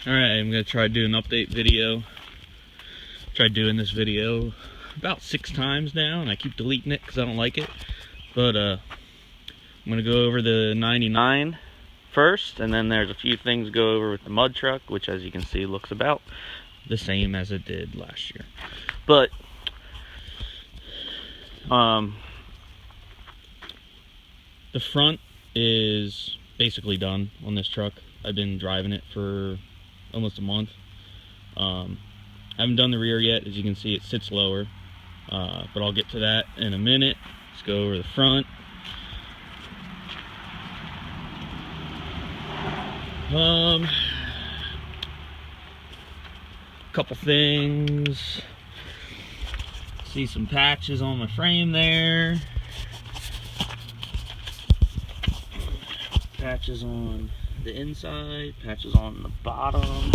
Alright, I'm gonna try to do an update video. Tried doing this video about 6 times now, and I keep deleting it because I don't like it. But I'm gonna go over the 99 first, and then there's a few things to go over with the mud truck, which as you can see looks about the same as it did last year. But the front is basically done on this truck. I've been driving it for almost a month. I haven't done the rear yet. As you can see, it sits lower, but I'll get to that in a minute. Let's go over the front. Couple things. See some patches on my frame there. Patches on the inside, patches on the bottom,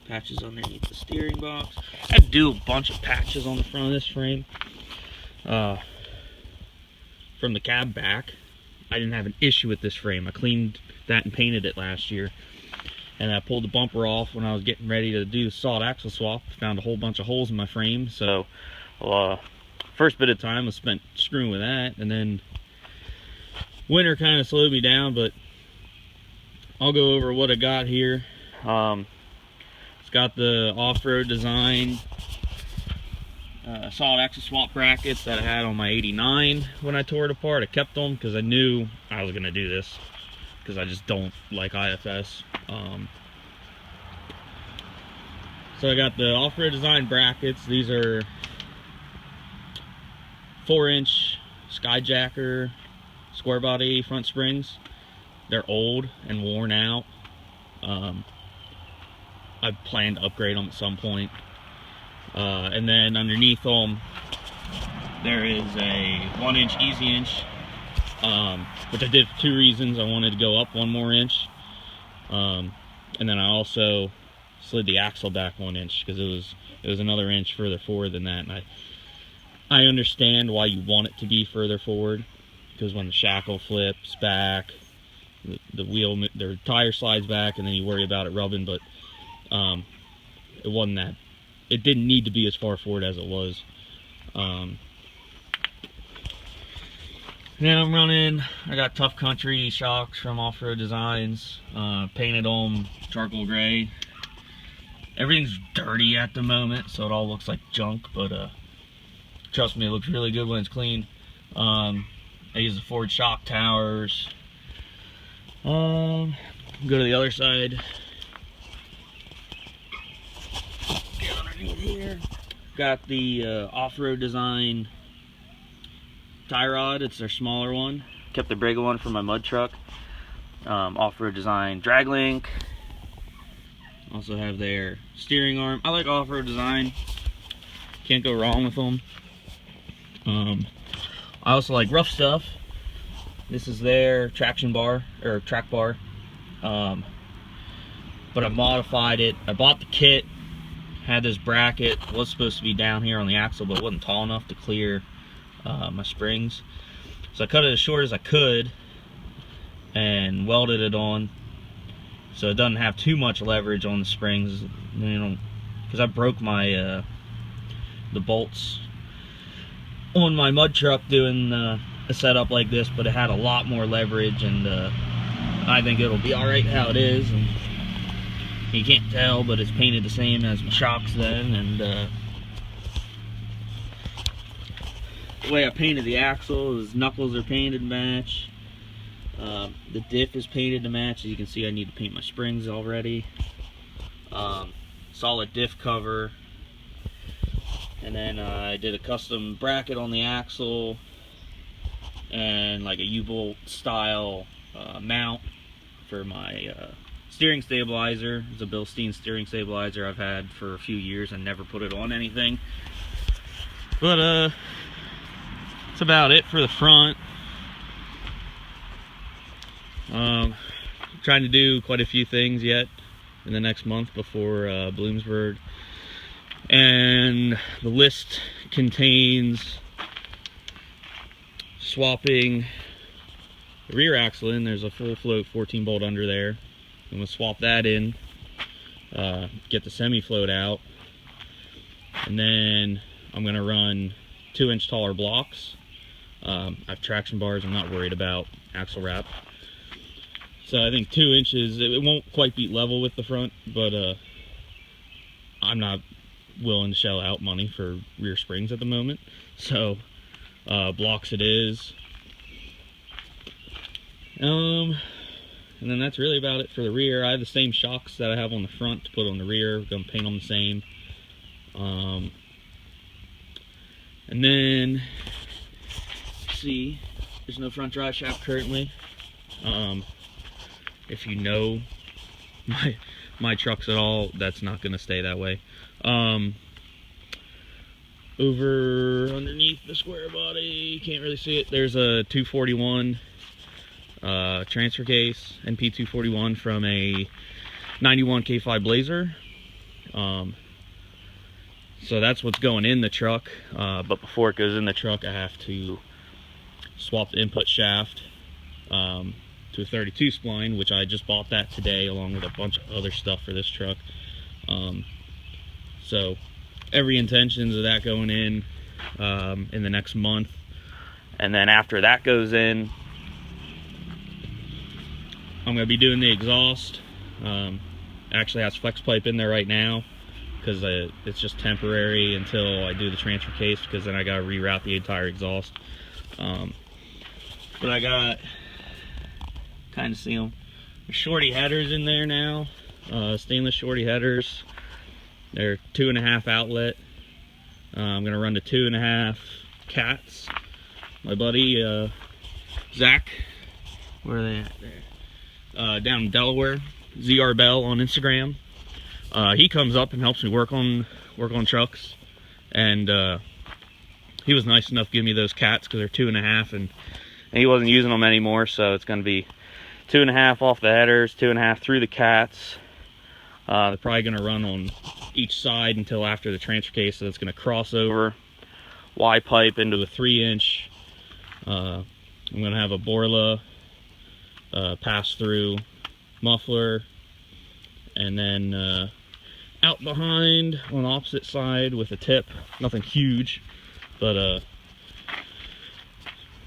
patches underneath the steering box. I had to do a bunch of patches on the front of this frame. From the cab back, I didn't have an issue with this frame. I cleaned that and painted it last year. And I pulled the bumper off when I was getting ready to do the solid axle swap. Found a whole bunch of holes in my frame. So, first bit of time was spent screwing with that. And then winter kind of slowed me down, but I'll go over what I got here. It's got the off-road design solid axle swap brackets that I had on my 89 when I tore it apart. I kept them because I knew I was going to do this, because I just don't like IFS. So I got the off-road design brackets. These are 4-inch Skyjacker square body front springs. They're old and worn out. I plan to upgrade them at some point. And then underneath them, there is a 1-inch easy inch, which I did for 2 reasons. I wanted to go up 1 more inch, and then I also slid the axle back 1 inch because it was another inch further forward than that. And I understand why you want it to be further forward, because when the shackle flips back, the tire slides back, and then you worry about it rubbing. But it wasn't that. It didn't need to be as far forward as it was. Now I'm running, I got Tough Country shocks from Off-Road Designs, painted them charcoal gray. Everything's dirty at the moment, so it all looks like junk, but trust me, it looks really good when it's clean. I use the Ford shock towers. Go to the other side. Get underneath here. Got the Off-Road Design tie rod. It's their smaller one. Kept the bigger one for my mud truck. Off-Road Design drag link. Also have their steering arm. I like Off-Road Design. Can't go wrong with them. I also like Rough Stuff. This is their traction bar, or track bar. But I modified it. I bought the kit. Had this bracket. Was supposed to be down here on the axle, but it wasn't tall enough to clear my springs. So I cut it as short as I could and welded it on, so it doesn't have too much leverage on the springs, you know, because I broke my the bolts on my mud truck doing a setup like this, but it had a lot more leverage, and I think it'll be alright how it is. And you can't tell, but it's painted the same as my shocks then, and the way I painted the axle is knuckles are painted to match. The diff is painted to match. As you can see, I need to paint my springs already. Solid diff cover. And then I did a custom bracket on the axle and like a U-bolt style mount for my steering stabilizer. It's a Bilstein steering stabilizer I've had for a few years and never put it on anything. But that's about it for the front. Trying to do quite a few things yet in the next month before Bloomsburg. And the list contains swapping the rear axle in. There's a full float 14 bolt under there. I'm going to swap that in. get the semi-float out, and then I'm gonna run 2-inch taller blocks. I have traction bars. I'm not worried about axle wrap. So I think 2 inches, it won't quite be level with the front, but I'm not willing to shell out money for rear springs at the moment. So blocks it is. And then that's really about it for the rear. I have the same shocks that I have on the front to put on the rear. I'm gonna paint them the same. And then, see, there's no front drive shaft currently. If you know my trucks at all, that's not gonna stay that way. Over underneath the square body, can't really see it, there's a 241 transfer case, NP 241 from a 91 K5 Blazer. So that's what's going in the truck, but before it goes in the truck, I have to swap the input shaft to a 32 spline, which I just bought that today along with a bunch of other stuff for this truck. So every intentions of that going in the next month, and then after that goes in, I'm going to be doing the exhaust. Actually has flex pipe in there right now because it's just temporary until I do the transfer case, because then I got to reroute the entire exhaust. But I got, kind of see them, shorty headers in there now, stainless shorty headers. They're 2.5 outlet. I'm gonna run the 2.5 cats. My buddy Zach, where are they at there? Down in Delaware, ZR Bell on Instagram. He comes up and helps me work on trucks, and he was nice enough to give me those cats because they're 2.5, and he wasn't using them anymore, so it's going to be 2.5 off the headers, 2.5 through the cats. They're probably going to run on each side until after the transfer case, so it's going to cross over Y pipe into a 3-inch. I'm going to have a Borla pass through muffler, and then out behind on the opposite side with a tip. Nothing huge, but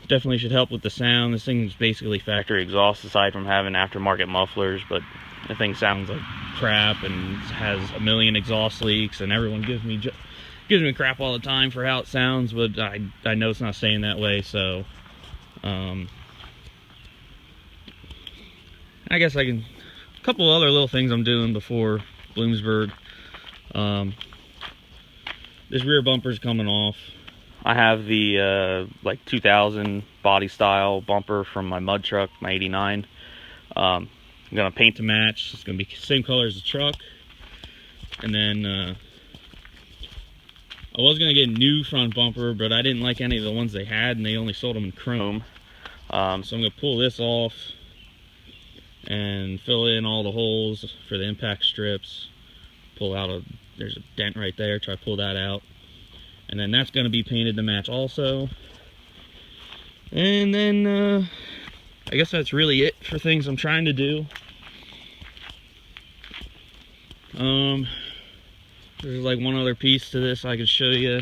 definitely should help with the sound. This thing's basically factory exhaust aside from having aftermarket mufflers, but the thing sounds like crap and has a million exhaust leaks, and everyone gives me crap all the time for how it sounds, but I know it's not staying that way. So I guess a couple other little things I'm doing before Bloomsburg. This rear bumper's coming off. I have the like 2000 body style bumper from my mud truck, my 89. I'm gonna paint to match. It's gonna be the same color as the truck. And then I was gonna get a new front bumper, but I didn't like any of the ones they had, and they only sold them in chrome. So I'm gonna pull this off and fill in all the holes for the impact strips. Pull out there's a dent right there, try to pull that out. And then that's gonna be painted to match also. And then I guess that's really it for things I'm trying to do. There's like one other piece to this I can show you.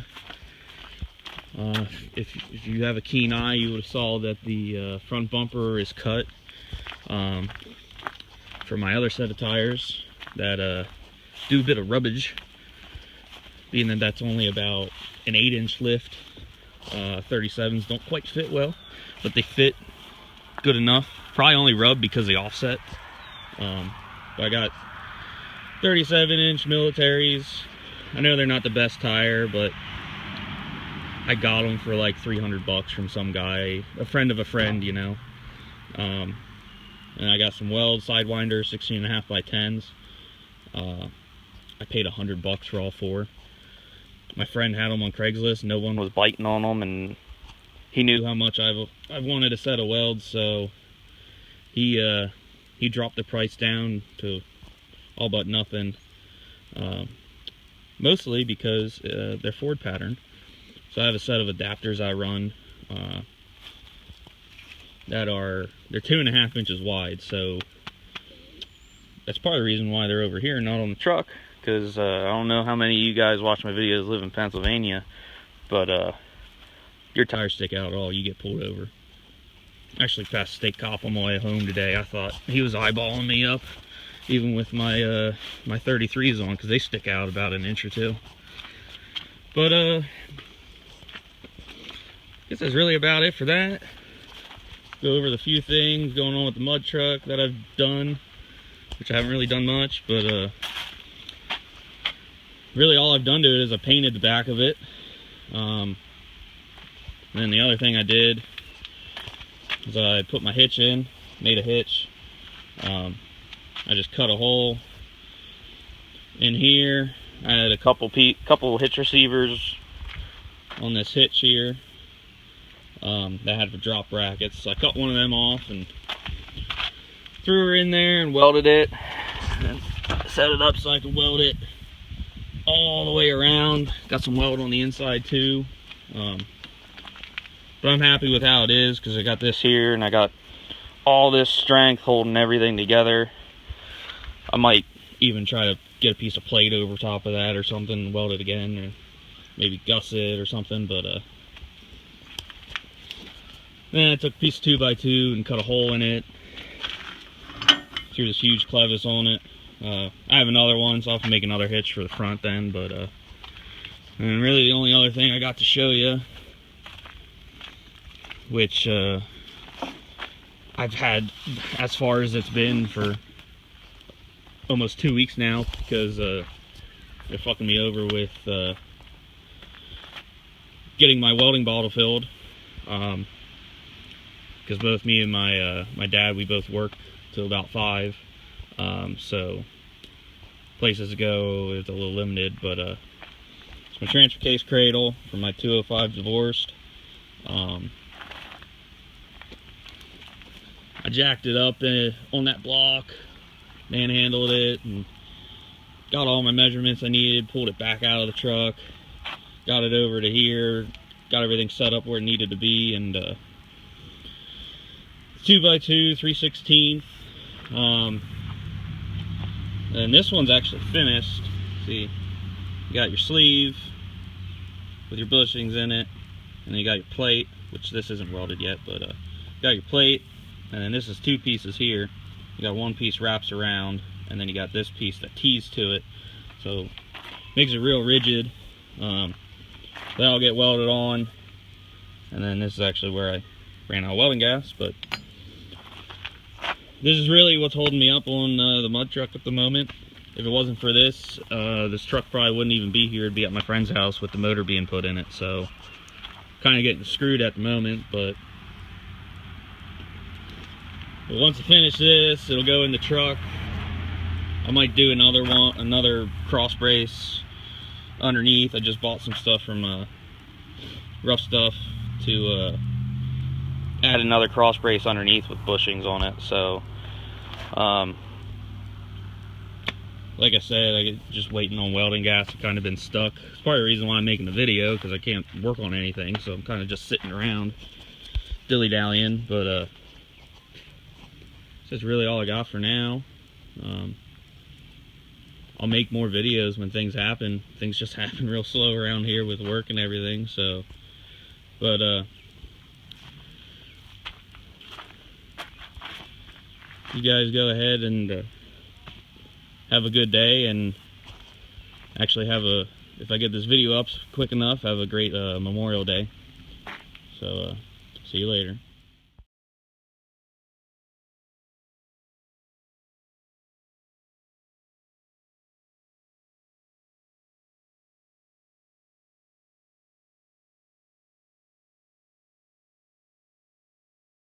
If you have a keen eye, you would have saw that the front bumper is cut for my other set of tires that do a bit of rubbage, being that that's only about an 8-inch lift. 37s don't quite fit well, but they fit good enough. Probably only rub because of the offset. But I got 37-inch militaries. I know they're not the best tire, but I got them for like 300 bucks from some guy, a friend of a friend, you know. And I got some Weld Sidewinder 16.5 by 10s. I paid 100 bucks for all 4. My friend had them on Craigslist. No one was biting on them, and he knew how much I've wanted a set of welds, so he dropped the price down to all but nothing. Mostly because they're Ford pattern. So I have a set of adapters I run they're 2.5 inches wide. So that's part of the reason why they're over here, not on the truck. Because I don't know how many of you guys watch my videos live in Pennsylvania, but your tires stick out at all, you get pulled over. Actually passed a state cop on my way home today. I thought he was eyeballing me up, even with my my 33s on, because they stick out about an inch or two. But I guess that's really about it for that. Go over the few things going on with the mud truck that I've done, which I haven't really done much, but really all I've done to it is I painted the back of it. And then the other thing I did is I put my hitch in, made a hitch. I just cut a hole in here. I had a couple hitch receivers on this hitch here that had the drop brackets. So I cut one of them off and threw her in there and welded it, and set it up so I could weld it all the way around. Got some weld on the inside too. But I'm happy with how it is, because I got this here and I got all this strength holding everything together. I might even try to get a piece of plate over top of that or something and weld it again, or maybe gusset or something. But then I took a piece of 2x2 and cut a hole in it, threw this huge clevis on it. I have another one, so I'll have to make another hitch for the front then. But and really the only other thing I got to show you, which I've had as far as it's been for almost 2 weeks now, because they're fucking me over with getting my welding bottle filled, because both me and my dad, we both work till about 5, so places to go is a little limited. But it's my transfer case cradle from my 205 divorced. I jacked it up on that block, manhandled it, and got all my measurements I needed, pulled it back out of the truck, got it over to here, got everything set up where it needed to be, and 2x2, 3/16. And this one's actually finished. See, you got your sleeve with your bushings in it, and then you got your plate, which this isn't welded yet, but you got your plate. And then this is 2 pieces here. You got 1 piece wraps around, and then you got this piece that tees to it. So makes it real rigid. That'll get welded on. And then this is actually where I ran out of welding gas. But this is really what's holding me up on the mud truck at the moment. If it wasn't for this, this truck probably wouldn't even be here. It'd be at my friend's house with the motor being put in it. So kind of getting screwed at the moment, but once I finish this, it'll go in the truck. I might do another cross brace underneath. I just bought some stuff from Rough Stuff to add another cross brace underneath with bushings on it. So like I said, I just waiting on welding gas. I've kind of been stuck. It's part of the reason why I'm making the video, because I can't work on anything, so I'm kind of just sitting around dilly-dallying. But that's really all I got for now. I'll make more videos when things happen. Things just happen real slow around here with work and everything. So, but you guys go ahead and have a good day, and actually if I get this video up quick enough, have a great Memorial Day. So see you later.